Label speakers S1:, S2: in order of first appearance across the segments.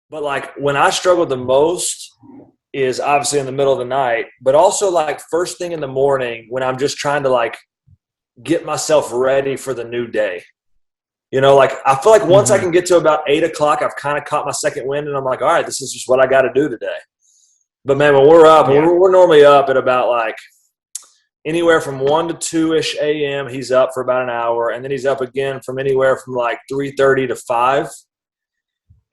S1: But like when I struggle the most is obviously in the middle of the night, but also like first thing in the morning when I'm just trying to like get myself ready for the new day. You know, like I feel like once I can get to about 8 o'clock, I've kind of caught my second wind and I'm like, all right, this is just what I got to do today. But man, when we're up, we're normally up at about like anywhere from 1 to 2-ish a.m. He's up for about an hour, and then he's up again from anywhere from like 3:30 to 5.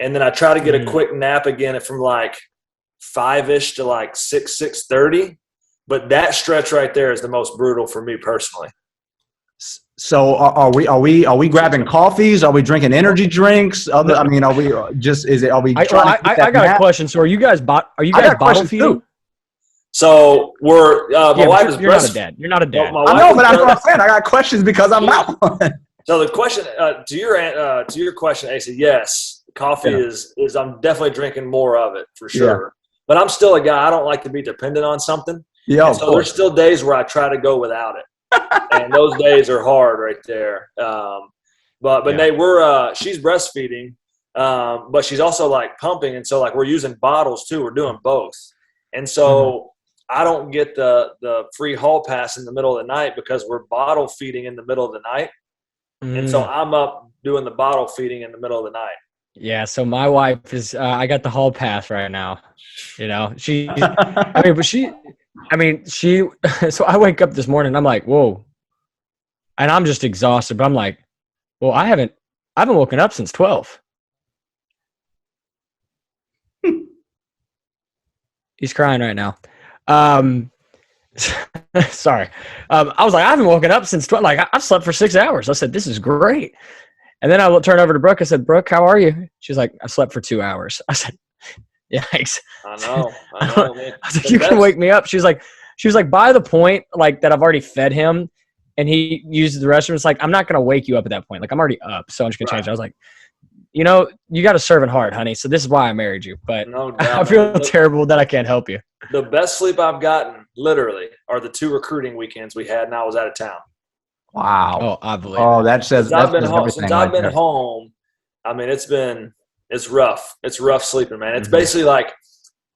S1: And then I try to get a quick nap again from like 5-ish to like 6:30. But that stretch right there is the most brutal for me personally.
S2: So are we grabbing coffees? Are we drinking energy drinks? Are we just are we?
S3: I got a question. So are you guys bottle feeding?
S1: Too. So we're my wife is
S3: you're not a dad. You're not a dad.
S2: I know, but that's what I'm saying. I got questions because I'm not one.
S1: So the question to your question, Asa, yes, coffee is I'm definitely drinking more of it for sure. Yeah. But I'm still a guy. I don't like to be dependent on something.
S2: Yeah.
S1: So there's still days where I try to go without it. And those days are hard right there. But Nate, she's breastfeeding, but she's also like pumping, and so like we're using bottles too. We're doing both, and so I don't get the free hall pass in the middle of the night because we're bottle feeding in the middle of the night, and so I'm up doing the bottle feeding in the middle of the night.
S3: Yeah, so my wife is I got the hall pass right now. You know, she so I wake up this morning and I'm like, whoa. And I'm just exhausted, but I'm like, well, I haven't woken up since 12. He's crying right now. Sorry. I was like, I haven't woken up since 12. Like I've slept for 6 hours. I said, this is great. And then I turned over to Brooke. I said, Brooke, how are you? She's like, I slept for 2 hours. I said, yikes.
S1: I know.
S3: I was like, you can wake me up. She was like, by the point like that I've already fed him and he uses the restroom. It's like, I'm not going to wake you up at that point. Like I'm already up. So I'm just going to change it. I was like, you know, you got a servant heart, honey. So this is why I married you. But no doubt, I feel terrible that I can't help you.
S1: The best sleep I've gotten literally are the 2 recruiting weekends we had and I was out of town.
S2: Wow.
S3: Oh, I believe.
S2: Oh, that says
S1: Since I've been home, I mean, it's rough. It's rough sleeping, man. It's basically like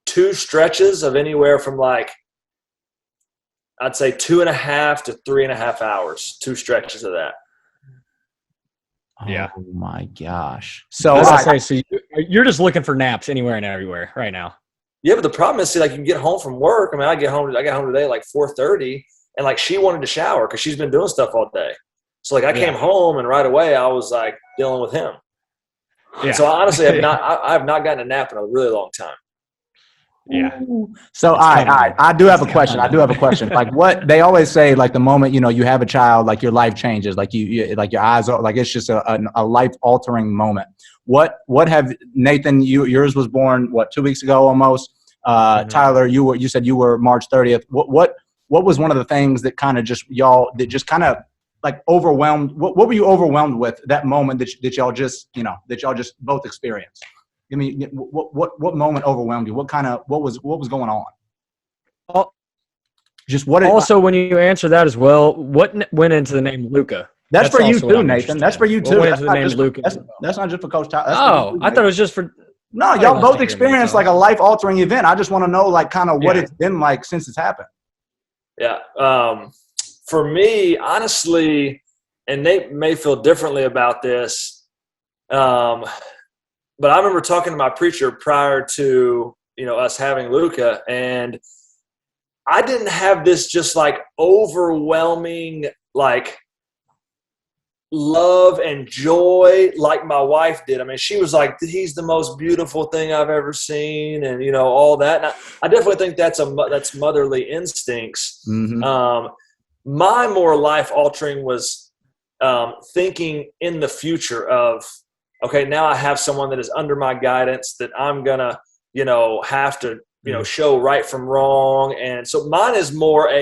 S1: 2 stretches of anywhere from like, I'd say 2.5 to 3.5 hours, 2 stretches of that.
S3: Yeah.
S2: Oh my gosh. So
S3: you're just looking for naps anywhere and everywhere right now.
S1: Yeah, but the problem is, like, you can get home from work. I mean, I got home today like 4:30, and like she wanted to shower because she's been doing stuff all day. So like I came home and right away I was like dealing with him. Yeah. So honestly, I have not gotten a nap in a really long time.
S3: Yeah.
S2: So I do have a question. Like what they always say, like the moment, you know, you have a child, like your life changes, like you like your eyes are like, it's just a life altering moment. What have Nathan, yours was born, 2 weeks ago almost. Tyler, you said you were March 30th. What was one of the things that kind of just kind of like overwhelmed? What were you overwhelmed with that moment that y'all just both experienced? I mean, what moment overwhelmed you? What was going on?
S3: When you answer that as well, what went into the name Luca?
S2: That's for you too, Nathan. That's for you too.
S3: What went into the name Luca?
S2: That's not just for Coach Tyler.
S3: I thought it was just for.
S2: No, y'all both experienced like a life altering event. I just want to know like kind of what it's been like since it's happened.
S1: Yeah. For me, honestly, and Nate may feel differently about this. But I remember talking to my preacher prior to, us having Luca, and I didn't have this just like overwhelming like love and joy like my wife did. I mean, she was like, he's the most beautiful thing I've ever seen, and all that. And I definitely think that's motherly instincts. Mm-hmm. My more life altering was thinking in the future of, okay, now I have someone that is under my guidance that I'm gonna, have to, show right from wrong. And so mine is more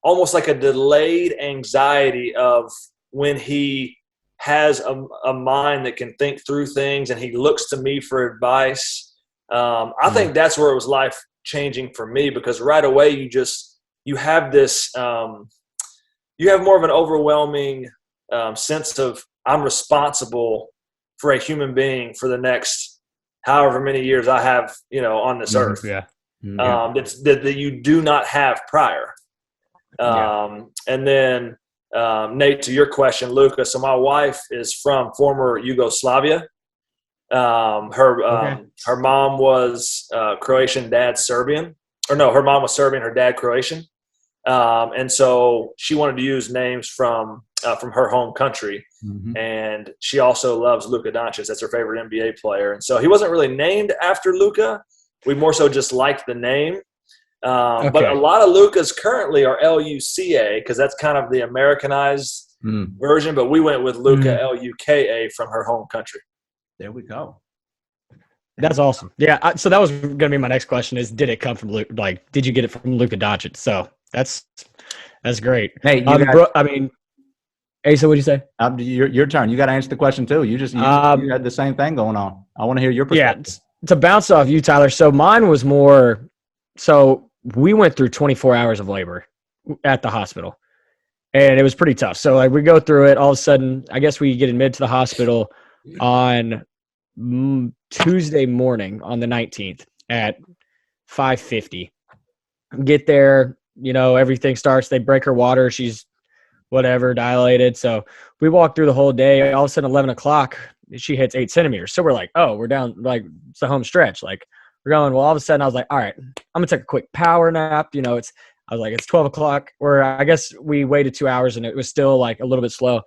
S1: almost like a delayed anxiety of when he has a mind that can think through things and he looks to me for advice. I think that's where it was life changing for me, because right away you have this, you have more of an overwhelming sense of I'm responsible for a human being for the next however many years I have, on this earth.
S3: Yeah.
S1: That you do not have prior. And then, Nate, to your question, Luca, so my wife is from former Yugoslavia. Her mom was Croatian, dad Serbian. Or no, her mom was Serbian, her dad Croatian. And so she wanted to use names from her home country. Mm-hmm. And she also loves Luka Doncic. That's her favorite NBA player. And so he wasn't really named after Luka. We more so just liked the name. But a lot of Lukas currently are Luca because that's kind of the Americanized version. But we went with Luka Luka from her home country.
S2: There we go.
S3: That's awesome. Yeah. So that was going to be my next question: is did it come from did you get it from Luka Doncic? So that's great.
S2: Hey,
S3: Asa, what'd you say?
S2: Your turn. You got to answer the question too. You had the same thing going on. I want to hear your perspective.
S3: Yeah. To bounce off you, Tyler. So mine was more. So we went through 24 hours of labor at the hospital, and it was pretty tough. So we go through it. All of a sudden, I guess we get admitted to the hospital on Tuesday morning on the 19th at 5:50. Get there, everything starts. They break her water. She's whatever, dilated. So we walk through the whole day. All of a sudden, 11 o'clock, she hits 8 centimeters. So we're like, oh, we're down, it's the home stretch. We're going, well, all of a sudden I was like, all right, I'm going to take a quick power nap. I was like, it's 12 o'clock. Or I guess we waited 2 hours and it was still a little bit slow.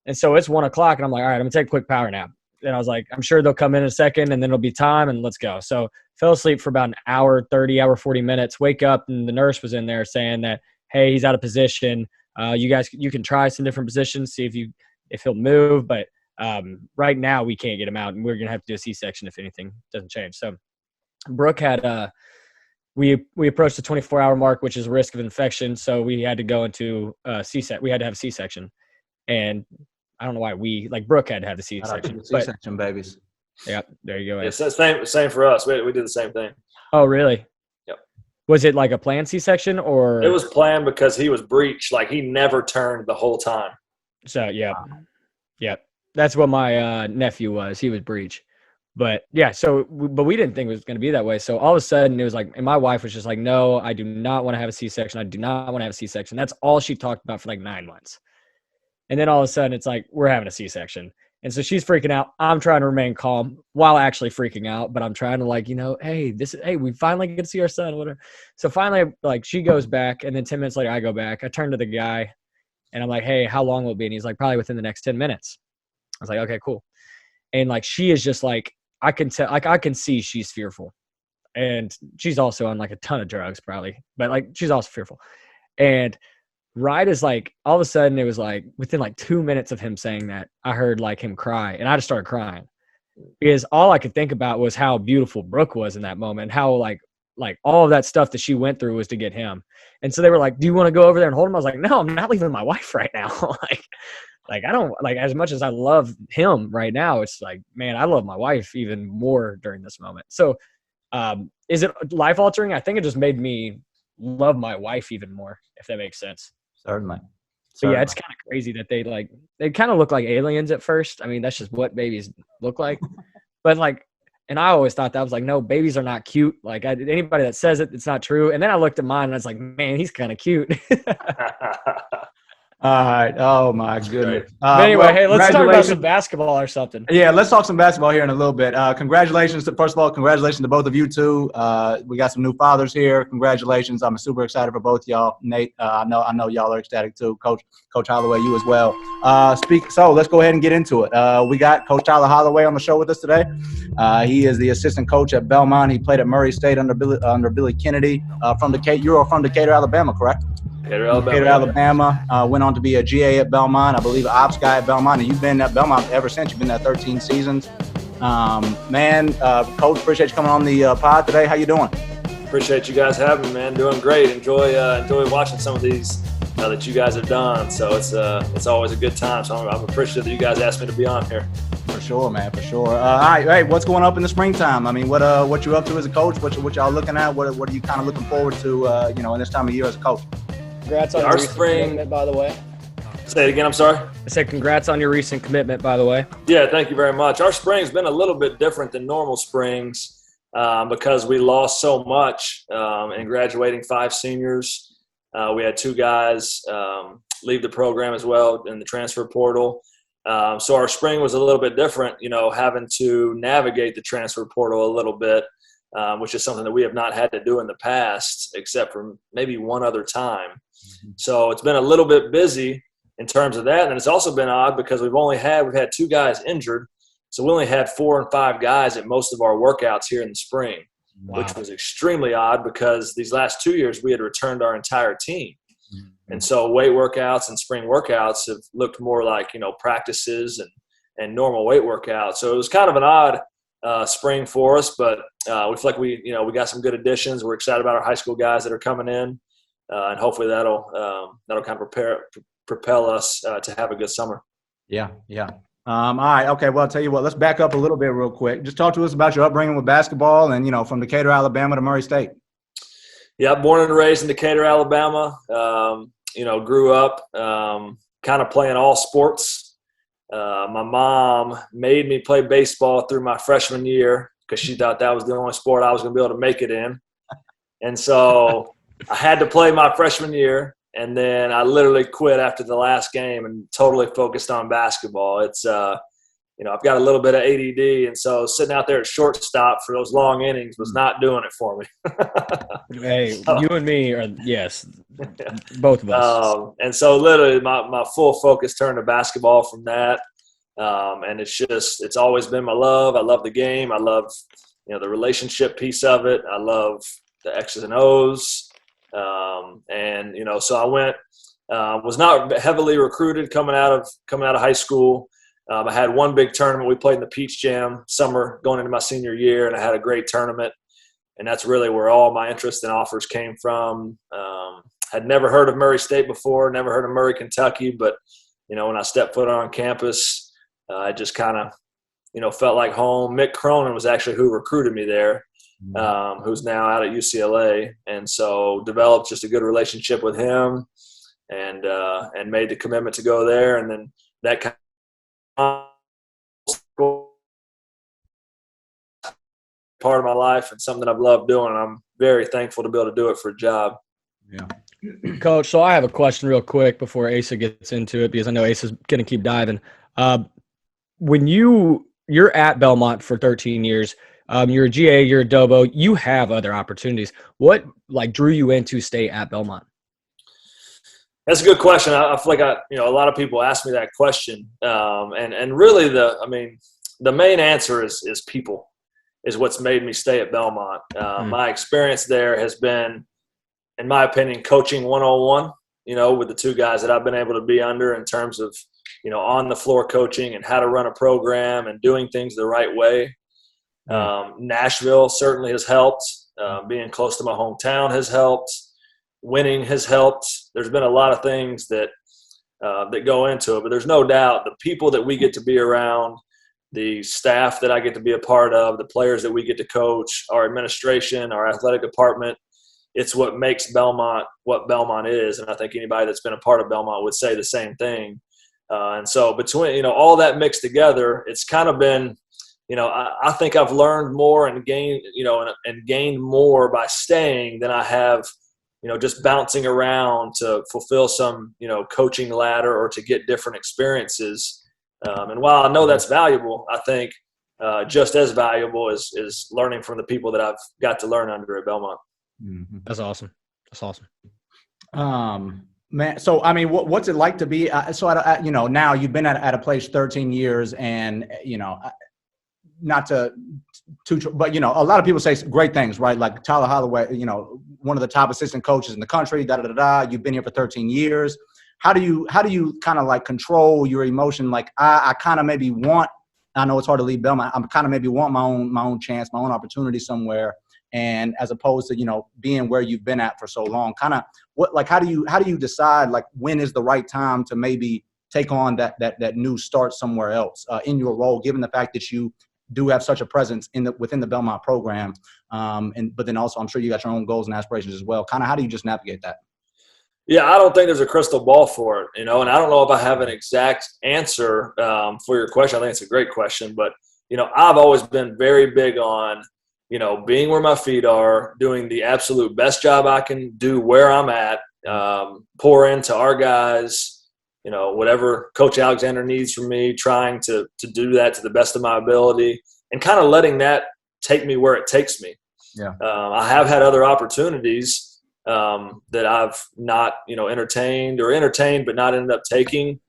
S3: And so it's 1 o'clock and I'm like, all right, I'm going to take a quick power nap. And I was like, I'm sure they'll come in a second and then it'll be time and let's go. So fell asleep for about an hour, 40 minutes, wake up and the nurse was in there saying that, hey, he's out of position. You can try some different positions, see if he'll move. But right now we can't get him out and we're going to have to do a C-section if anything doesn't change. So Brooke had, we approached the 24-hour mark, which is a risk of infection. So we had to go into C-section. We had to have a C-section. And I don't know why Brooke had to have the C-section.
S2: C-section babies.
S3: Yeah, there you go.
S1: Yeah, same for us. We did the same thing.
S3: Oh, really?
S1: Yep.
S3: Was it a planned C-section or?
S1: It was planned because he was breech. He never turned the whole time.
S3: So, yeah. Yeah. That's what my nephew was. He was breech. But, yeah, but we didn't think it was going to be that way. So all of a sudden it was and my wife was just like, no, I do not want to have a C-section. I do not want to have a C-section. That's all she talked about for 9 months. And then all of a sudden it's we're having a C-section. And so she's freaking out. I'm trying to remain calm while actually freaking out, but I'm trying to hey, we finally get to see our son, whatever. So finally, she goes back and then 10 minutes later I go back. I turn to the guy and I'm like, hey, how long will it be? And he's like, probably within the next 10 minutes. I was like, okay, cool. And she is just I can tell, I can see she's fearful. And she's also on a ton of drugs probably, but she's also fearful. And right as all of a sudden it was within 2 minutes of him saying that, I heard him cry and I just started crying because all I could think about was how beautiful Brooke was in that moment, how all of that stuff that she went through was to get him. And so they were like, do you want to go over there and hold him? I was like, no, I'm not leaving my wife right now. I don't as much as I love him right now, it's man, I love my wife even more during this moment. So is it life altering? I think it just made me love my wife even more, if that makes sense.
S2: Certainly.
S3: But yeah, it's kind of crazy that they kind of look like aliens at first. I mean, that's just what babies look like. But and I always thought that I was no, babies are not cute. Anybody that says it, it's not true. And then I looked at mine and I was like, man, he's kind of cute.
S2: All right. Oh my goodness.
S3: But anyway, hey, let's talk about some basketball or something.
S2: Yeah, let's talk some basketball here in a little bit. Congratulations first of all, congratulations to both of you two. We got some new fathers here. Congratulations. I'm super excited for both y'all. Nate, I know y'all are ecstatic too. Coach Holloway, you as well. So let's go ahead and get into it. We got Coach Tyler Holloway on the show with us today. He is the assistant coach at Belmont. He played at Murray State under Billy Kennedy. You are from Decatur, Alabama, correct? Decatur, Alabama. Went on to be a GA at Belmont, I believe an ops guy at Belmont, and you've been at Belmont ever since. You've been there 13 seasons. Coach, appreciate you coming on the pod today. How you doing?
S1: Appreciate you guys having me, man. Doing great. Enjoy watching some of these that you guys have done. So it's always a good time. So I'm appreciative that you guys asked me to be on here.
S2: For sure, man. For sure. All right. What's going up in the springtime? I mean, what you up to as a coach? What y'all looking at? What are you kind of looking forward to? In this time of year as a coach?
S3: Congrats on
S1: our spring,
S3: by the way.
S1: Say it again, I'm sorry.
S3: I said congrats on your recent commitment, by the way.
S1: Yeah, thank you very much. Our spring's been a little bit different than normal springs because we lost so much in graduating 5 seniors. We had 2 guys leave the program as well in the transfer portal. So our spring was a little bit different, having to navigate the transfer portal a little bit, which is something that we have not had to do in the past, except for maybe one other time. So it's been a little bit busy in terms of that. And it's also been odd because we've had 2 guys injured. So we only had 4 and 5 guys at most of our workouts here in the spring, which was extremely odd because these last 2 years we had returned our entire team. And so weight workouts and spring workouts have looked more like, practices and normal weight workouts. So it was kind of an odd spring for us, but we feel like we got some good additions. We're excited about our high school guys that are coming in, and hopefully that'll kind of propel us to have a good summer.
S2: Yeah. All right. Okay. Well, I'll tell you what, let's back up a little bit real quick. Just talk to us about your upbringing with basketball and, from Decatur, Alabama to Murray State.
S1: Yeah, born and raised in Decatur, Alabama. Grew up kind of playing all sports. My mom made me play baseball through my freshman year because she thought that was the only sport I was going to be able to make it in. And so I had to play my freshman year, and then I literally quit after the last game and totally focused on basketball. It's I've got a little bit of ADD, and so sitting out there at shortstop for those long innings was not doing it for me.
S3: Hey, you and me are, yes, both of us.
S1: And so literally my full focus turned to basketball from that. And it's always been my love. I love the game. I love, the relationship piece of it. I love the X's and O's. So I went, was not heavily recruited coming out of high school. I had one big tournament. We played in the Peach Jam summer going into my senior year, and I had a great tournament. And that's really where all my interest and offers came from. Had never heard of Murray State before, never heard of Murray, Kentucky. But, when I stepped foot on campus, I just kind of, felt like home. Mick Cronin was actually who recruited me there, who's now out at UCLA. And so developed just a good relationship with him and made the commitment to go there. And then that kind of part of my life and something I've loved doing. I'm very thankful to be able to do it for a job.
S2: Yeah.
S3: Coach, so I have a question real quick before Asa gets into it, because I know Asa's going to keep diving. When you're at Belmont for 13 years, you're a GA, you're a Dobo, you have other opportunities. What drew you in to stay at Belmont?
S1: That's a good question. I feel like a lot of people ask me that question. And really the main answer is people is what's made me stay at Belmont. My experience there has been, in my opinion, coaching 101, with the 2 guys that I've been able to be under in terms of, on the floor coaching and how to run a program and doing things the right way. Nashville certainly has helped. Being close to my hometown has helped. Winning has helped. There's been a lot of things that go into it, but there's no doubt the people that we get to be around, the staff that I get to be a part of, the players that we get to coach, our administration, our athletic department, it's what makes Belmont what Belmont is. And I think anybody that's been a part of Belmont would say the same thing. And so between, all that mixed together, it's kind of been, I think I've learned more and gained, and gained more by staying than I have, just bouncing around to fulfill some, coaching ladder or to get different experiences. And while I know that's valuable, I think just as valuable is learning from the people that I've got to learn under at Belmont.
S3: Mm-hmm. That's awesome.
S2: Man, so what's it like to be? Now you've been at a place 13 years, and not to but a lot of people say great things, right? Like Tyler Holloway, one of the top assistant coaches in the country. You've been here for 13 years. How do you kind of control your emotion? I kind of maybe want. I know it's hard to leave Belmont. I'm kind of maybe want my own chance, my own opportunity somewhere. And as opposed to, being where you've been at for so long, kind of how do you decide when is the right time to maybe take on that new start somewhere else in your role, given the fact that you do have such a presence within the Belmont program. But then also I'm sure you got your own goals and aspirations as well. Kind of how do you just navigate that?
S1: Yeah, I don't think there's a crystal ball for it, and I don't know if I have an exact answer for your question. I think it's a great question, but I've always been very big on being where my feet are, doing the absolute best job I can do where I'm at, pour into our guys, whatever Coach Alexander needs from me, trying to do that to the best of my ability, and kind of letting that take me where it takes me.
S2: Yeah,
S1: I have had other opportunities that I've not, entertained but not ended up taking.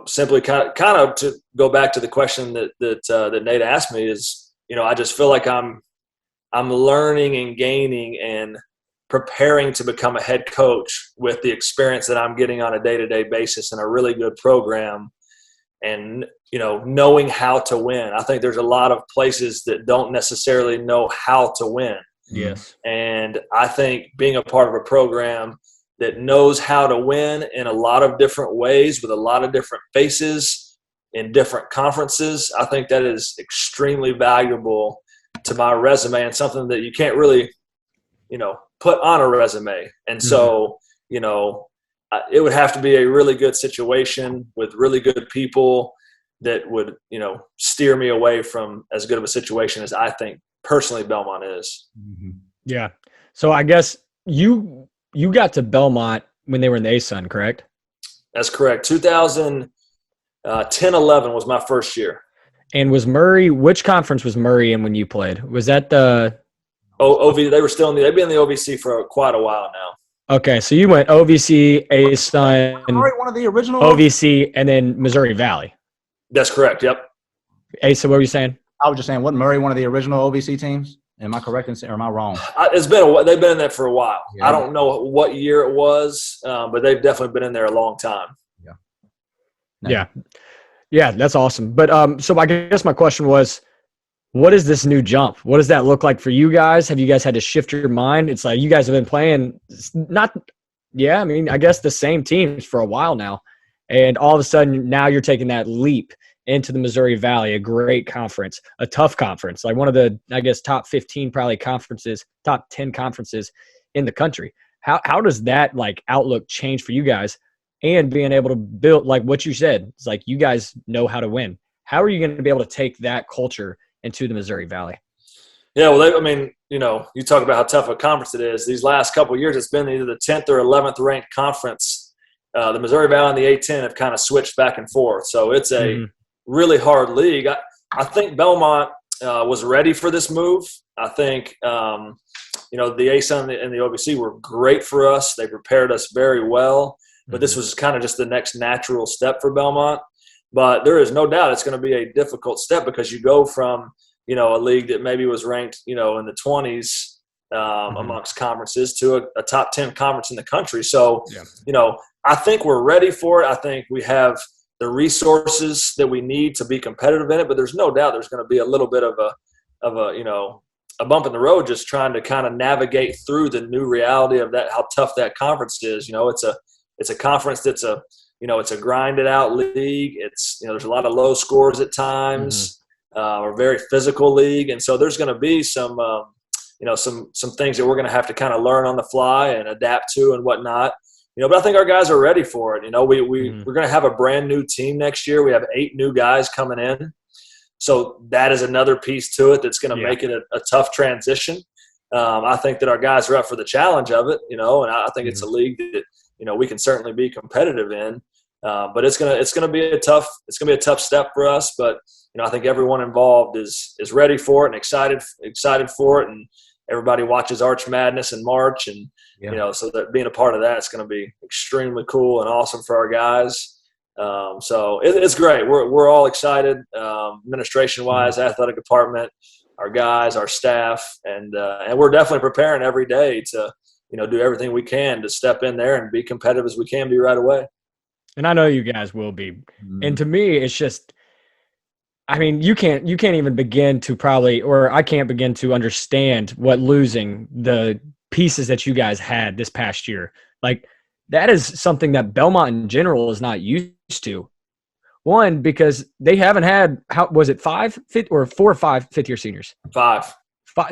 S1: Simply kind of to go back to the question that Nate asked me is, I just feel like I'm learning and gaining and preparing to become a head coach with the experience that I'm getting on a day-to-day basis in a really good program, and knowing how to win. I think there's a lot of places that don't necessarily know how to win.
S3: Yes.
S1: And I think being a part of a program that knows how to win in a lot of different ways with a lot of different faces in different conferences, I think that is extremely valuable to my resume, and something that you can't really, put on a resume. And so, it would have to be a really good situation with really good people that would, steer me away from as good of a situation as I think personally Belmont is.
S3: Yeah. So I guess you got to Belmont when they were in the ASUN, correct?
S1: That's correct. 2010-11 was my first year.
S3: And was Murray, which conference was Murray in when you played? Was that the
S1: OV? They were still they've been in the OVC for quite a while now.
S3: Okay, so you went OVC, ASUN,
S2: Murray, one of the original
S3: OVC, and then Missouri Valley.
S1: That's correct. Yep.
S3: Asa, what were you saying?
S2: I was just saying, wasn't Murray one of the original OVC teams? Am I correct or am I wrong?
S1: It's been they've been in there for a while. Yeah. I don't know what year it was, but they've definitely been in there a long time.
S3: Yeah, that's awesome. But so I guess my question was, what is this new jump? What does that look like for you guys? Have you guys had to shift your mind? It's like you guys have been playing I guess the same teams for a while now, and all of a sudden now you're taking that leap into the Missouri Valley, a great conference, a tough conference, like one of the, I guess, top 15 probably conferences, top 10 conferences in the country. How does that outlook change for you guys, and being able to build, like what you said, it's like you guys know how to win. How are you going to be able to take that culture into the Missouri Valley?
S1: Yeah, well, you talk about how tough a conference it is. These last couple of years, it's been either the 10th or 11th ranked conference. The Missouri Valley and the A-10 have kind of switched back and forth. So it's a really hard league. I think Belmont was ready for this move. I think, the ASUN and the OVC were great for us. They prepared us very well. But this was kind of just the next natural step for Belmont. But there is no doubt it's going to be a difficult step, because you go from, a league that maybe was ranked, in the 20s amongst conferences to a top 10 conference in the country. So, I think we're ready for it. I think we have the resources that we need to be competitive in it. But there's no doubt there's going to be a little bit of a bump in the road, just trying to kind of navigate through the new reality of that, how tough that conference is. It's a conference that's it's a grinded out league. It's, there's a lot of low scores at times, or very physical league. And so there's going to be some things that we're going to have to kind of learn on the fly and adapt to and whatnot. But I think our guys are ready for it. We're going to have a brand new team next year. We have 8 new guys coming in. So that is another piece to it that's going to make it a tough transition. I think that our guys are up for the challenge of it, and I think it's a league that, we can certainly be competitive in. But it's gonna be a tough step for us. But I think everyone involved is ready for it and excited for it, and everybody watches Arch Madness in March, and so that being a part of that is going to be extremely cool and awesome for our guys. So it's great. We're all excited, administration wise, athletic department, our guys, our staff, and we're definitely preparing every day to do everything we can to step in there and be competitive as we can be right away.
S3: And I know you guys will be. And to me, it's just, you can't even begin to I can't begin to understand what losing the pieces that you guys had this past year. Like, that is something that Belmont in general is not used to. One, because they haven't had, 4 or 5 fifth-year seniors?
S1: 5.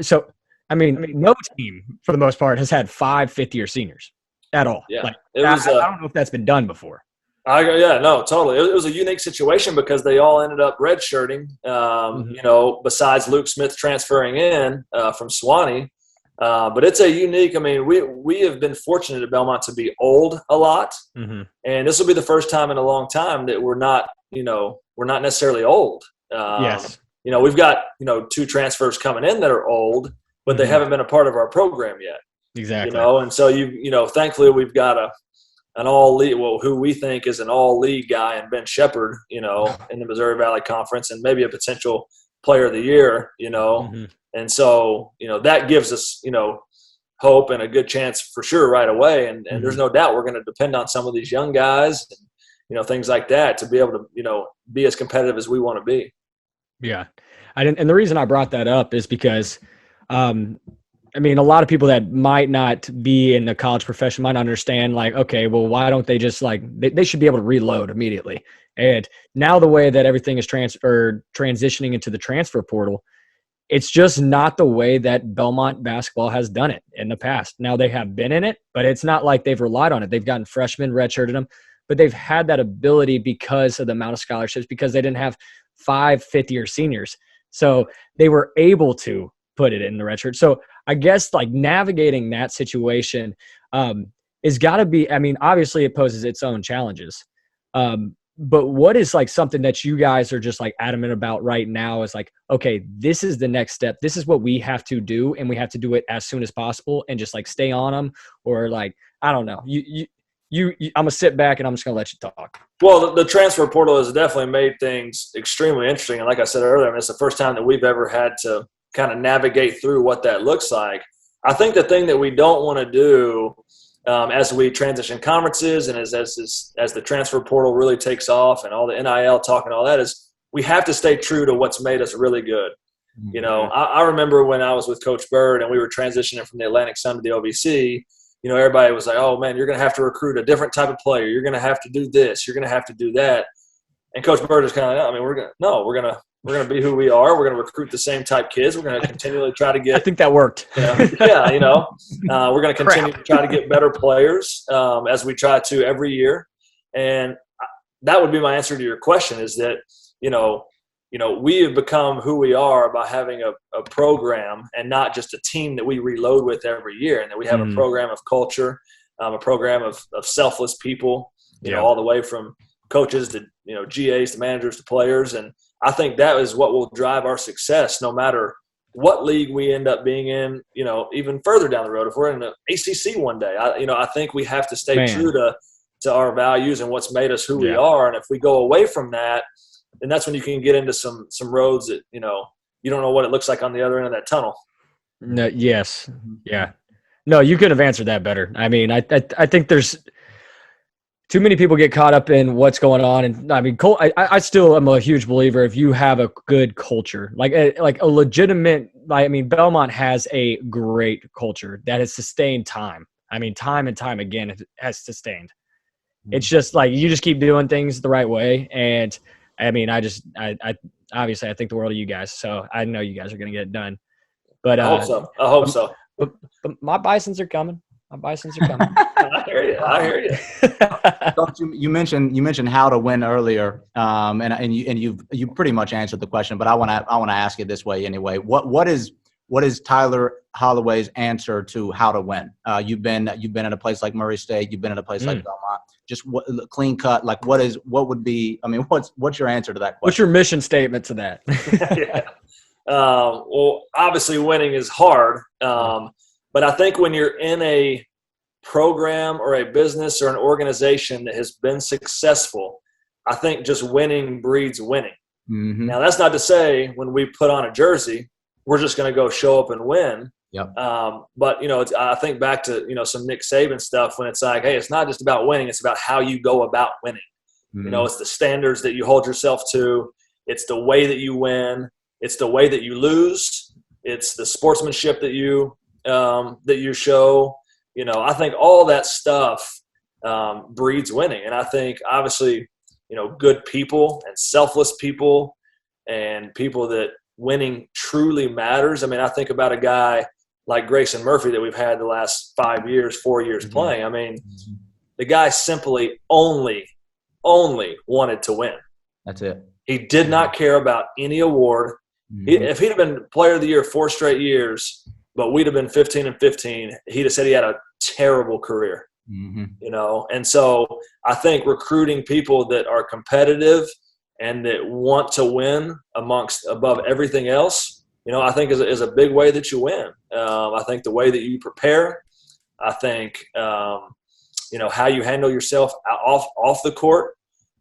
S3: So, no team, for the most part, has had 5 fifth-year seniors. at all.
S1: Yeah.
S3: Like,
S1: It was,
S3: I don't know if that's been done before.
S1: Yeah, no, totally. It was a unique situation because they all ended up redshirting, you know, besides Luke Smith transferring in from Swanee. But it's a unique – I mean, we have been fortunate at Belmont to be old a lot. And this will be the first time in a long time that we're not, you know, we're not necessarily old.
S3: Yes.
S1: You know, we've got, you know, 2 transfers coming in that are old, but they haven't been a part of our program yet.
S3: Exactly.
S1: You know, and so, you know, thankfully we've got an all-league, well, who we think is an all-league guy in Ben Shepherd, you know, in the Missouri Valley Conference, and maybe a potential player of the year, you know. And so, you know, that gives us, you know, hope and a good chance for sure right away. And there's no doubt we're going to depend on some of these young guys and, you know, things like that to be able to, you know, be as competitive as we want to be.
S3: Yeah. And the reason I brought that up is because, I mean, a lot of people that might not be in the college profession might not understand, like, okay, well, why don't they just like they should be able to reload immediately. And now the way that everything is transitioning into the transfer portal, it's just not the way that Belmont basketball has done it in the past. Now they have been in it, but it's not like they've relied on it. They've gotten freshmen, redshirted them, but they've had that ability because of the amount of scholarships, because they didn't have 5 fifth-year seniors. So they were able to put it in the redshirt. So I guess like navigating that situation is got to be, I mean, obviously it poses its own challenges. But what is like something that you guys are just like adamant about right now is like, okay, this is the next step. This is what we have to do, and we have to do it as soon as possible and just like stay on them, or like, I don't know. I'm going to sit back and I'm just going to let you talk.
S1: Well, the transfer portal has definitely made things extremely interesting. And like I said earlier, I mean, it's the first time that we've ever had to kind of navigate through what that looks like. I think the thing that we don't want to do as we transition conferences and as the transfer portal really takes off and all the NIL talk and all that is we have to stay true to what's made us really good. You know, I remember when I was with Coach Bird and we were transitioning from the Atlantic Sun to the OVC, you know, everybody was like, oh, man, you're going to have to recruit a different type of player. You're going to have to do this. You're going to have to do that. And Coach Bird is kind of, I mean, we're going to be who we are. We're going to recruit the same type kids. We're going to continually try to get –
S3: I think that worked.
S1: Yeah, you know, we're going to continue to try to get better players as we try to every year. And that would be my answer to your question is that, you know, we have become who we are by having a program and not just a team that we reload with every year, and that we have a program of culture, a program of selfless people, you know, all the way from coaches to, you know, GAs to managers to players. And I think that is what will drive our success no matter what league we end up being in, you know, even further down the road. If we're in the ACC one day, I think we have to stay true to our values and what's made us who we are. And if we go away from that, then that's when you can get into some roads that, you know, you don't know what it looks like on the other end of that tunnel.
S3: No, yes. Yeah. No, you could have answered that better. I mean, I think there's too many people get caught up in what's going on. And I mean, I still am a huge believer if you have a good culture, like a legitimate, I mean, Belmont has a great culture that has sustained time. I mean, time and time again, it has sustained. It's just like, you just keep doing things the right way. And I mean, I obviously I think the world of you guys, so I know you guys are going to get it done. But
S1: I hope so.
S3: But my Bisons are coming.
S1: I hear you.
S2: You mentioned how to win earlier, and you pretty much answered the question. But I want to ask it this way anyway. What is Tyler Holloway's answer to how to win? You've been in a place like Murray State. You've been in a place like Belmont. Just clean cut. Like what's your answer to that question?
S3: What's your mission statement to that?
S1: Yeah. Well, obviously winning is hard. But I think when you're in a program or a business or an organization that has been successful, I think just winning breeds winning. Now, that's not to say when we put on a jersey, we're just going to go show up and win.
S2: Yep.
S1: But, you know, I think back to, you know, some Nick Saban stuff when it's like, hey, it's not just about winning. It's about how you go about winning. You know, it's the standards that you hold yourself to. It's the way that you win. It's the way that you lose. It's the sportsmanship that you show. You know, I think all that stuff breeds winning. And I think obviously, you know, good people and selfless people and people that winning truly matters. I mean, I think about a guy like Grayson Murphy that we've had the last 4 years playing. I mean, the guy simply only wanted to win.
S2: That's it.
S1: He did not care about any award. If he'd have been player of the year 4 straight years, but we'd have been 15-15, he'd have said he had a terrible career, you know? And so I think recruiting people that are competitive and that want to win above everything else, you know, I think is a big way that you win. I think the way that you prepare, I think, you know, how you handle yourself off the court,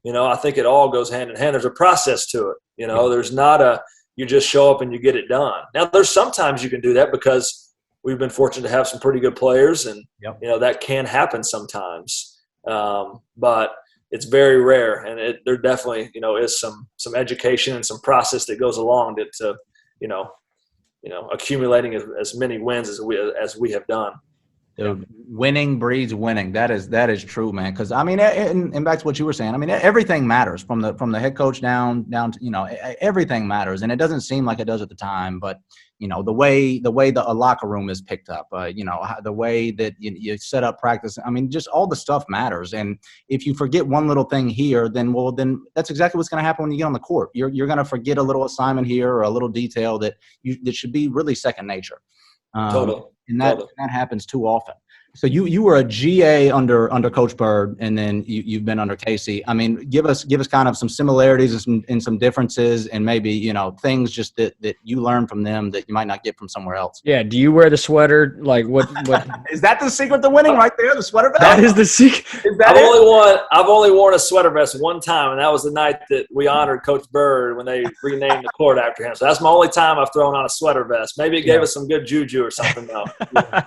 S1: you know, I think it all goes hand in hand. There's a process to it. You know, there's not you just show up and you get it done. Now, there's sometimes you can do that because we've been fortunate to have some pretty good players, and, you know, that can happen sometimes. But it's very rare, and there definitely, you know, is some education and some process that goes along to you know, accumulating as many wins as we have done.
S2: Dude, winning breeds winning. That is true, man. Because I mean, and back to what you were saying. I mean, everything matters from the head coach down to, you know, everything matters, and it doesn't seem like it does at the time. But you know, the way a locker room is picked up, you know, the way that you set up practice. I mean, just all the stuff matters. And if you forget one little thing here, then that's exactly what's going to happen when you get on the court. You're going to forget a little assignment here or a little detail that should be really second nature.
S1: Totally.
S2: And that happens too often. So you were a GA under Coach Bird, and then you've been under Casey. I mean, give us kind of some similarities and some differences, and maybe, you know, things just that you learned from them that you might not get from somewhere else.
S3: Yeah. Do you wear the sweater? Like what
S2: Is that the secret to winning right there? The sweater vest?
S3: That is the secret.
S1: I've only worn a sweater vest one time, and that was the night that we honored Coach Bird when they renamed the court after him. So that's my only time I've thrown on a sweater vest. Maybe it gave us some good juju or something, though. Yeah.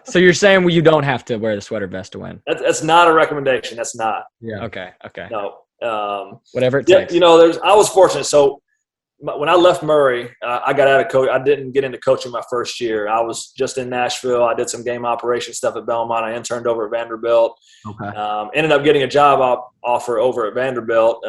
S3: So you're saying you don't have to wear the sweater vest to win?
S1: That's not a recommendation. That's not.
S2: Yeah.
S3: Okay.
S1: No.
S3: Whatever it takes.
S1: You know, I was fortunate. So when I left Murray, I got out of coach. I didn't get into coaching my first year. I was just in Nashville. I did some game operation stuff at Belmont. I interned over at Vanderbilt.
S2: Okay.
S1: Ended up getting a job offer over at Vanderbilt,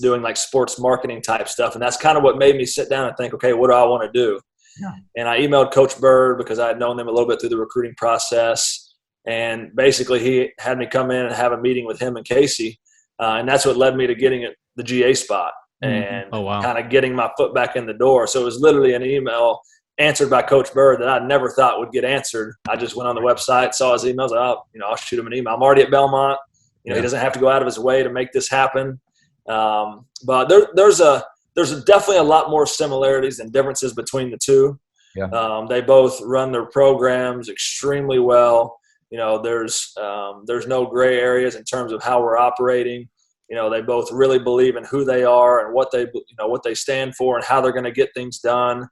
S1: doing like sports marketing type stuff. And that's kind of what made me sit down and think, okay, what do I want to do? Yeah. And I emailed Coach Bird because I had known them a little bit through the recruiting process. And basically he had me come in and have a meeting with him and Casey. And that's what led me to getting the GA spot and kind of getting my foot back in the door. So it was literally an email answered by Coach Bird that I never thought would get answered. I just went on the website, saw his emails. I'll shoot him an email. I'm already at Belmont. You know, he doesn't have to go out of his way to make this happen. But there's definitely a lot more similarities than differences between the two. Yeah. They both run their programs extremely well. You know, there's no gray areas in terms of how we're operating. You know, they both really believe in who they are and what they stand for and how they're going to get things done.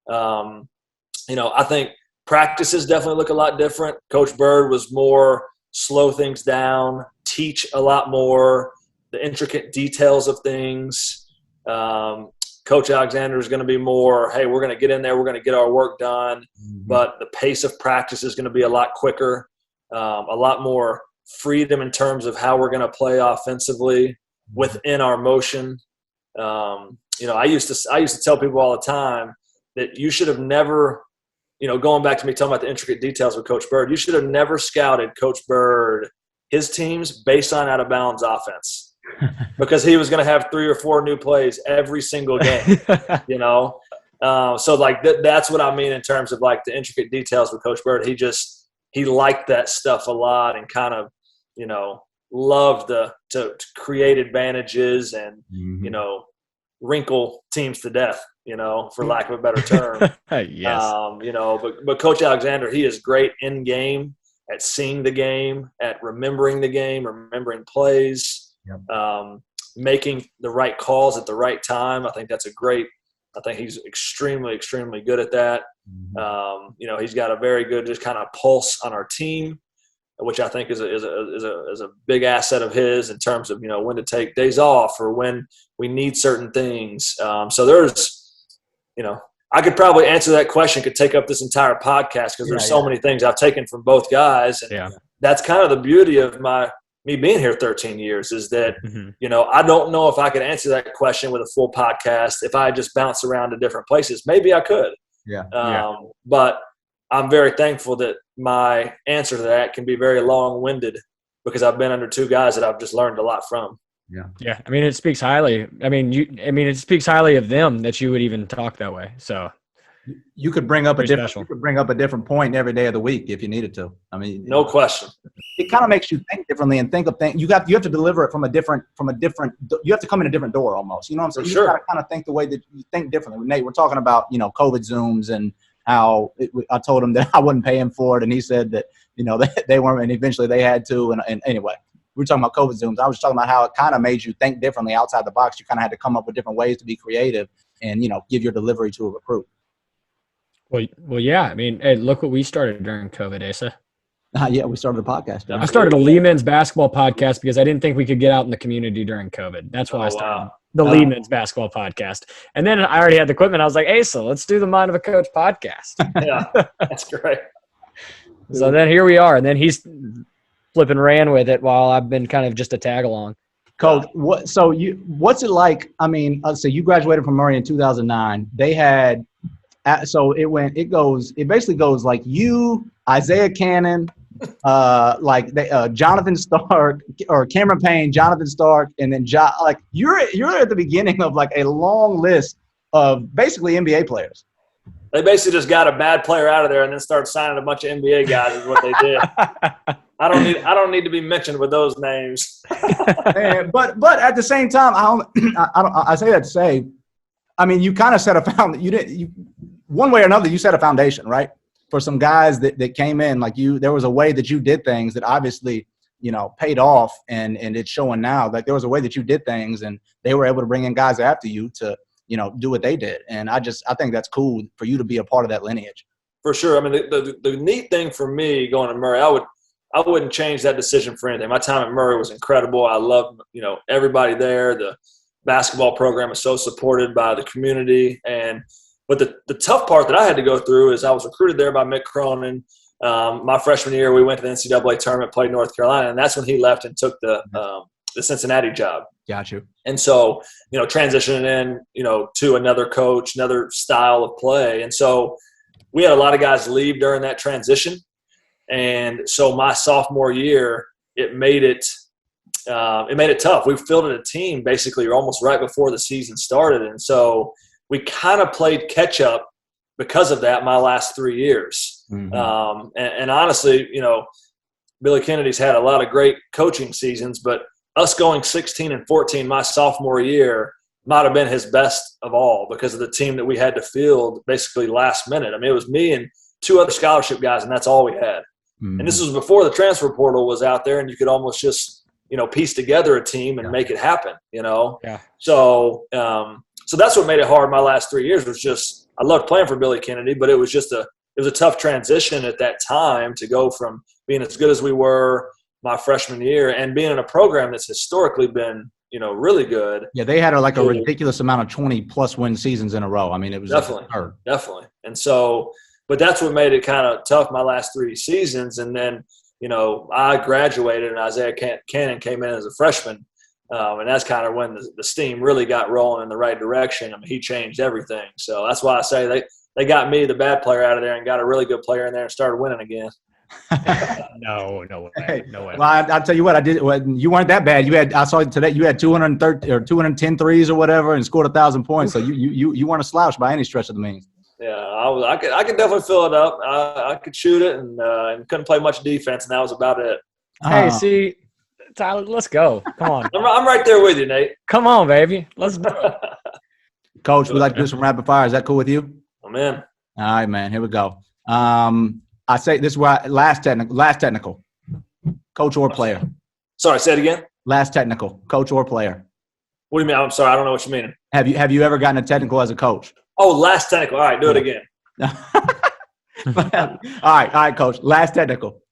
S1: You know, I think practices definitely look a lot different. Coach Bird was more slow things down, teach a lot more, the intricate details of things. Coach Alexander is going to be more, hey, we're going to get in there, we're going to get our work done, but the pace of practice is going to be a lot quicker, a lot more freedom in terms of how we're going to play offensively within our motion. You know, I used to tell people all the time that you should have never, you know, going back to me talking about the intricate details with Coach Bird, you should have never scouted Coach Bird, his teams, based on out of bounds offense. Because he was going to have 3 or 4 new plays every single game, you know? So like that's what I mean in terms of like the intricate details with Coach Bird. He liked that stuff a lot and kind of, you know, loved to create advantages and, you know, wrinkle teams to death, you know, for lack of a better term.
S3: Yes.
S1: You know, but Coach Alexander, he is great in game at seeing the game, at remembering the game, remembering plays. Yep. Making the right calls at the right time. I think he's extremely, extremely good at that. You know, he's got a very good just kind of pulse on our team, which I think is a big asset of his in terms of, you know, when to take days off or when we need certain things. So there's, you know, I could probably answer that question, could take up this entire podcast because there's so many things I've taken from both guys. And that's kind of the beauty of me being here 13 years is that, you know, I don't know if I could answer that question with a full podcast if I just bounce around to different places. Maybe I could, But I'm very thankful that my answer to that can be very long-winded because I've been under two guys that I've just learned a lot from.
S3: Yeah. I mean, it speaks highly. It speaks highly of them that you would even talk that way. So
S2: you could bring up a different point every day of the week if you needed to. I mean,
S1: no question.
S2: It kind of makes you think differently and think of things. You have to deliver it from a different. You have to come in a different door almost. You know what I'm saying?
S1: For sure.
S2: You got to kind of think the way that you think differently. Nate, we're talking about COVID Zooms and how I told him that I wouldn't pay him for it, and he said that they weren't, and eventually they had to. And anyway, we were talking about COVID Zooms. I was talking about how it kind of made you think differently outside the box. You kind of had to come up with different ways to be creative and give your delivery to a recruit.
S3: Well, yeah. I mean, hey, look what we started during COVID, Asa.
S2: Yeah, we started a podcast.
S3: I started a Lee Men's basketball podcast because I didn't think we could get out in the community during COVID. That's why I started the Lee Men's basketball podcast. And then I already had the equipment. I was like, Asa, let's do the Mind of a Coach podcast.
S1: Yeah, that's great.
S3: So then here we are. And then he's flipping ran with it while I've been kind of just a tag along.
S2: Coach, what's it like? I mean, so you graduated from Murray in 2009. They had – so it basically goes like you, Isaiah Cannon, Jonathan Stark or Cameron Payne, Jonathan Stark, and then you're at the beginning of like a long list of basically NBA players.
S1: They basically just got a bad player out of there and then started signing a bunch of NBA guys is what they did. I don't need to be mentioned with those names.
S2: but at the same time, I say that to say, I mean, you kind of set one way or another, you set a foundation, right? For some guys that came in, like there was a way that you did things that obviously, paid off and it's showing now. Like there was a way that you did things and they were able to bring in guys after you to, do what they did. And I think that's cool for you to be a part of that lineage.
S1: For sure. I mean, the neat thing for me going to Murray, I wouldn't change that decision for anything. My time at Murray was incredible. I loved, everybody there. The basketball program is so supported by the community. But the tough part that I had to go through is I was recruited there by Mick Cronin. My freshman year, we went to the NCAA tournament, played North Carolina, and that's when he left and took the Cincinnati job.
S2: Got you.
S1: And so, transitioning in, to another coach, another style of play. And so we had a lot of guys leave during that transition. And so my sophomore year, it made it tough. We fielded a team basically almost right before the season started. And so we kind of played catch up because of that my last 3 years. Mm-hmm. And honestly, Billy Kennedy's had a lot of great coaching seasons, but us going 16-14 my sophomore year might have been his best of all because of the team that we had to field basically last minute. I mean, it was me and two other scholarship guys, and that's all we had. Mm-hmm. And this was before the transfer portal was out there, and you could almost just, piece together a team and make it happen, Yeah. So that's what made it hard my last 3 years was just I loved playing for Billy Kennedy, but it was a tough transition at that time to go from being as good as we were my freshman year and being in a program that's historically been, really good.
S2: Yeah, they had a ridiculous amount of 20-plus win seasons in a row. I mean, it was
S1: definitely. And so, but that's what made it kind of tough my last 3 seasons. And then, I graduated and Isaiah Cannon came in as a freshman. And that's kind of when the steam really got rolling in the right direction. I mean, he changed everything. So that's why I say they got me, the bad player, out of there and got a really good player in there and started winning again.
S3: No way.
S2: Well, I'll tell you what I did. You weren't that bad. I saw today you had 230 or 210 threes or whatever and scored 1,000 points. So you weren't a slouch by any stretch of the means.
S1: Yeah, I could definitely fill it up. I could shoot it and couldn't play much defense, and that was about it.
S3: Hey, see, Tyler, let's go. Come on.
S1: I'm right there with you, Nate.
S3: Come on, baby. Let's do it.
S2: Coach, we'd like to do some rapid fire. Is that cool with you?
S1: I'm in.
S2: All right, man. Here we go. I say this is where last technical. Coach or player?
S1: Sorry, say it again.
S2: Last technical. Coach or player?
S1: What do you mean? I'm sorry. I don't know what you mean.
S2: Have you ever gotten a technical as a coach?
S1: Oh, last technical. All right, do it again.
S2: All right, Coach. Last technical.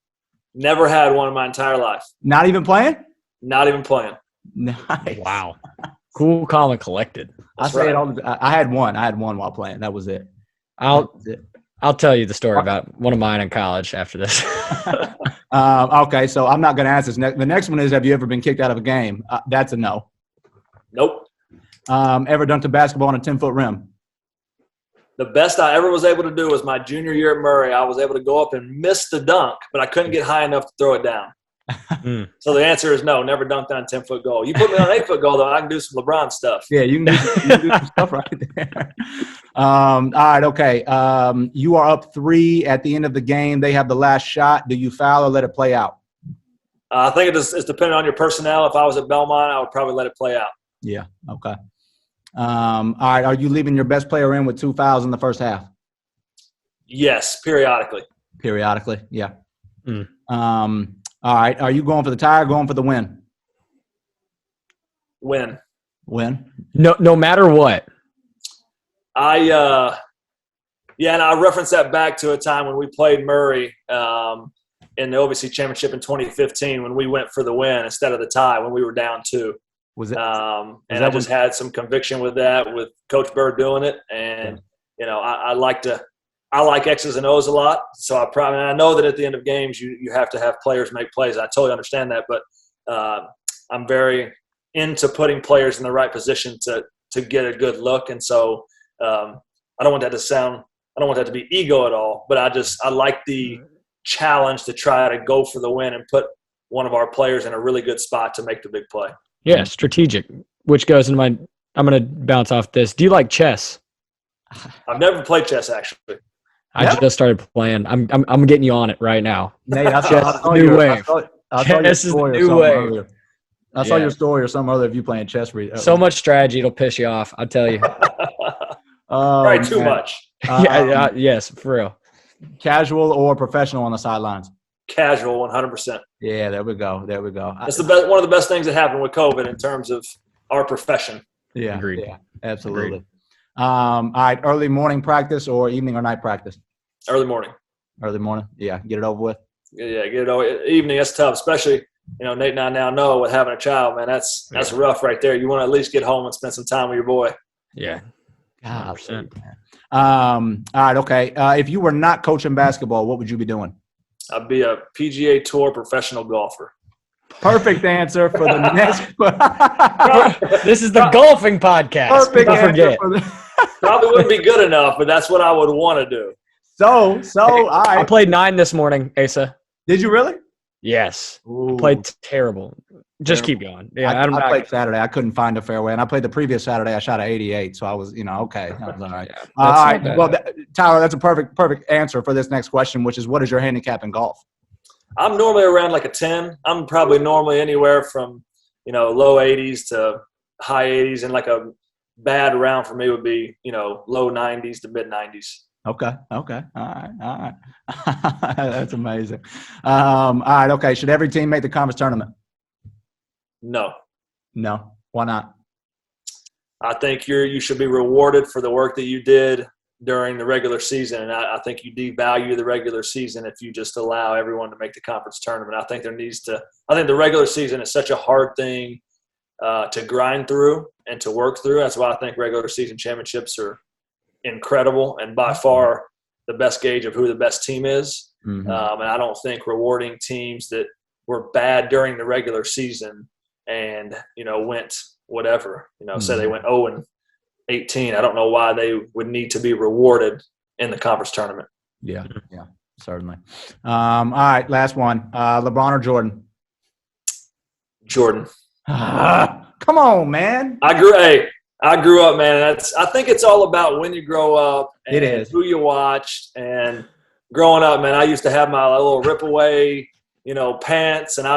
S1: Never had one in my entire life.
S2: Not even playing?
S1: Not even playing.
S2: Nice.
S3: Wow. Cool, calm, and collected.
S2: That's I say right. I had one. I had one while playing. That was it.
S3: I'll tell you the story about one of mine in college after this.
S2: Okay, so I'm not going to ask this. The next one is, have you ever been kicked out of a game? That's a no.
S1: Nope.
S2: Ever dunked a basketball on a 10-foot rim?
S1: The best I ever was able to do was my junior year at Murray. I was able to go up and miss the dunk, but I couldn't get high enough to throw it down. So the answer is no, never dunked on a 10-foot goal. You put me on an 8-foot goal, though, I can do some LeBron stuff.
S2: Yeah, you can do some stuff right there. All right, okay. You are up 3 at the end of the game. They have the last shot. Do you foul or let it play out?
S1: I think it's dependent on your personnel. If I was at Belmont, I would probably let it play out.
S2: Yeah, okay. All right, are you leaving your best player in with 2 fouls in the first half?
S1: Yes, periodically.
S2: Periodically, yeah. All right, are you going for the tie or going for the win?
S1: Win.
S2: Win?
S3: No matter what.
S1: And I reference that back to a time when we played Murray in the OVC Championship in 2015 when we went for the win instead of the tie when we were down 2.
S2: Was it?
S1: And I just had some conviction with that, with Coach Bird doing it, and I like X's and O's a lot. So I know that at the end of games you have to have players make plays. I totally understand that, but I'm very into putting players in the right position to get a good look, and so I don't want that to be ego at all. But I like the challenge to try to go for the win and put one of our players in a really good spot to make the big play.
S3: Yeah, strategic, which goes into I'm going to bounce off this. Do you like chess?
S1: I've never played chess, actually.
S3: I just started playing. I'm getting you on it right now.
S2: Nate, I
S3: saw new wave.
S2: Chess is the new wave. I saw
S3: Yeah.
S2: your story or some other of you playing chess.
S3: So much strategy, it'll piss you off. I'll tell you.
S1: Right, too much.
S3: Yes, for real.
S2: Casual or professional on the sidelines?
S1: Casual, 100%.
S2: Yeah, there we go.
S1: It's one of the best things that happened with COVID in terms of our profession.
S2: Yeah,
S3: Agreed.
S2: Yeah, absolutely. Agreed. All right, early morning practice or evening or night practice?
S1: Early morning.
S2: Early morning. Yeah, get it over with.
S1: Yeah, get it over. Evening, that's tough, especially Nate and I now know with having a child, man. That's rough right there. You want to at least get home and spend some time with your boy.
S3: Yeah.
S2: 100%. All right, okay. If you were not coaching basketball, what would you be doing?
S1: I'd be a PGA Tour professional golfer.
S2: Perfect answer for the next.
S3: This is the golfing podcast.
S2: Perfect answer.
S1: Probably wouldn't be good enough, but that's what I would want to do.
S2: So, all right.
S3: I played 9 this morning, Asa.
S2: Did you really?
S3: Yes.
S2: Ooh.
S3: Played terrible. Just keep going. Yeah,
S2: I played Saturday. I couldn't find a fairway, and I played the previous Saturday. I shot an 88, so I was, okay. I was all right. All right. Well, Tyler, that's a perfect answer for this next question, which is, what is your handicap in golf?
S1: I'm normally around like a 10. I'm probably normally anywhere from, low 80s to high 80s, and like a bad round for me would be, low 90s to mid 90s.
S2: Okay. All right. That's amazing. All right. Okay. Should every team make the conference tournament?
S1: No.
S2: Why not?
S1: I think you should be rewarded for the work that you did during the regular season, and I think you devalue the regular season if you just allow everyone to make the conference tournament. I think the regular season is such a hard thing to grind through and to work through. That's why I think regular season championships are incredible and by far the best gauge of who the best team is. Mm-hmm. And I don't think rewarding teams that were bad during the regular season and, went whatever, say they went 0-18. I don't know why they would need to be rewarded in the conference tournament.
S2: Yeah, certainly. All right, last one. LeBron or Jordan?
S1: Jordan.
S2: Come on, man.
S1: I grew up, man. I think it's all about when you grow up and
S2: it is.
S1: Who you watched. And growing up, man, I used to have my little rip away, pants, and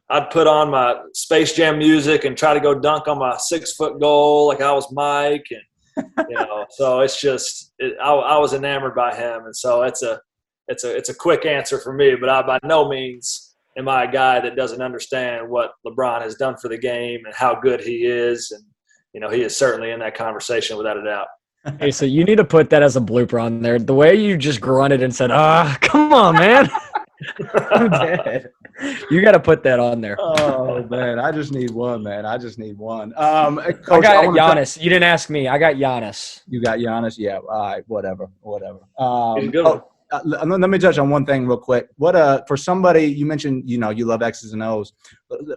S1: I'd put on my Space Jam music and try to go dunk on my 6-foot goal like I was Mike, and so it's just I was enamored by him, and so it's a quick answer for me. But I by no means am I a guy that doesn't understand what LeBron has done for the game and how good he is, and he is certainly in that conversation without a doubt.
S3: Hey, so you need to put that as a blooper on there. The way you just grunted and said, come on, man. I'm dead. You got to put that on there.
S2: Oh, man. I just need one, man. Coach,
S3: I got Giannis. You didn't ask me. I got Giannis.
S2: You got Giannis? Yeah. All right. Whatever.
S1: He's a good one.
S2: Let me touch on one thing real quick. What for somebody, you mentioned, you love X's and O's.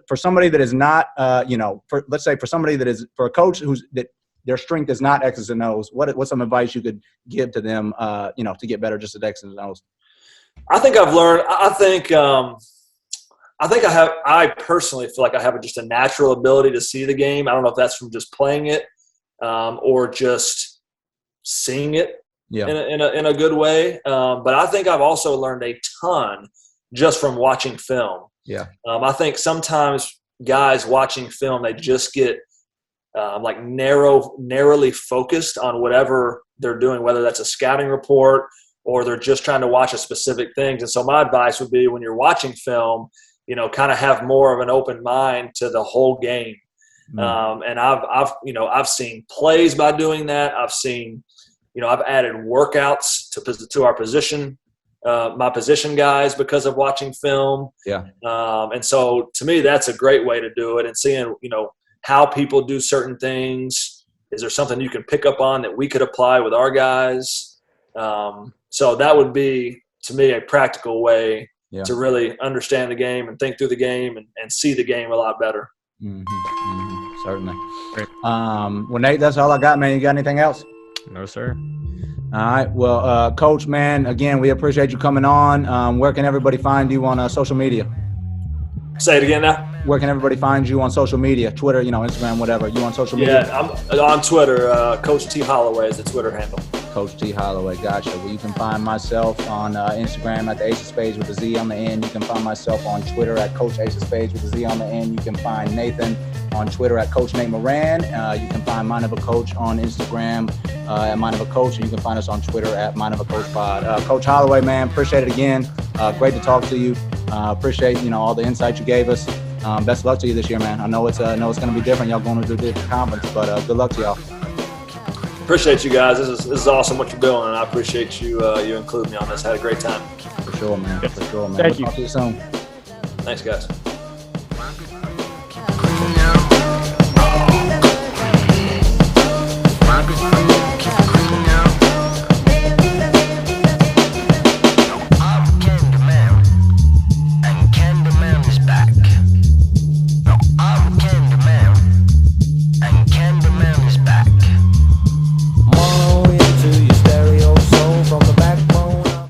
S2: For somebody that is not, let's say for somebody that is, for a coach that their strength is not X's and O's, what's some advice you could give to them, to get better just at X's and O's?
S1: I think I've learned. I personally feel like I have just a natural ability to see the game. I don't know if that's from just playing it or just seeing it in a good way. But I think I've also learned a ton just from watching film.
S2: Yeah.
S1: I think sometimes guys watching film, they just get narrowly focused on whatever they're doing, whether that's a scouting report or they're just trying to watch a specific thing. And so my advice would be, when you're watching film, kind of have more of an open mind to the whole game. And I've seen plays by doing that. I've seen, I've added workouts to our position, my position guys, because of watching film.
S2: Yeah.
S1: And so to me, that's a great way to do it. And seeing, how people do certain things. Is there something you can pick up on that we could apply with our guys? So that would be, to me, a practical way to really understand the game and think through the game and see the game a lot better.
S2: Certainly. Great. Well, Nate, that's all I got, man. You got anything else?
S3: No, sir.
S2: All right. Well, Coach, man, again, we appreciate you coming on. Where can everybody find you on social media?
S1: Say it again now.
S2: Where can everybody find you on social media? Twitter, Instagram, whatever. You on social media?
S1: Yeah, I'm on Twitter. Coach T. Holloway is the Twitter handle.
S2: Coach T. Holloway, gotcha. Well, you can find myself on Instagram at the Ace of Spades with a Z on the end. You can find myself on Twitter at Coach Ace of Spades with a Z on the end. You can find Nathan on Twitter at Coach Nate Moran. You can find Mind of a Coach on Instagram at Mind of a Coach, and you can find us on Twitter at Mind of a Coach Pod. Coach Holloway, man, appreciate it again. Great to talk to you. Appreciate all the insight you gave us. Best of luck to you this year, man. I know it's going to be different. Y'all going to do a different conference, but good luck to y'all.
S1: Appreciate you guys. This is awesome what you're doing, and I appreciate you including me on this. Had a great time.
S2: For sure, man. For sure, man.
S3: Thank you.
S2: Talk to you soon.
S1: Thanks, guys.
S4: Marcus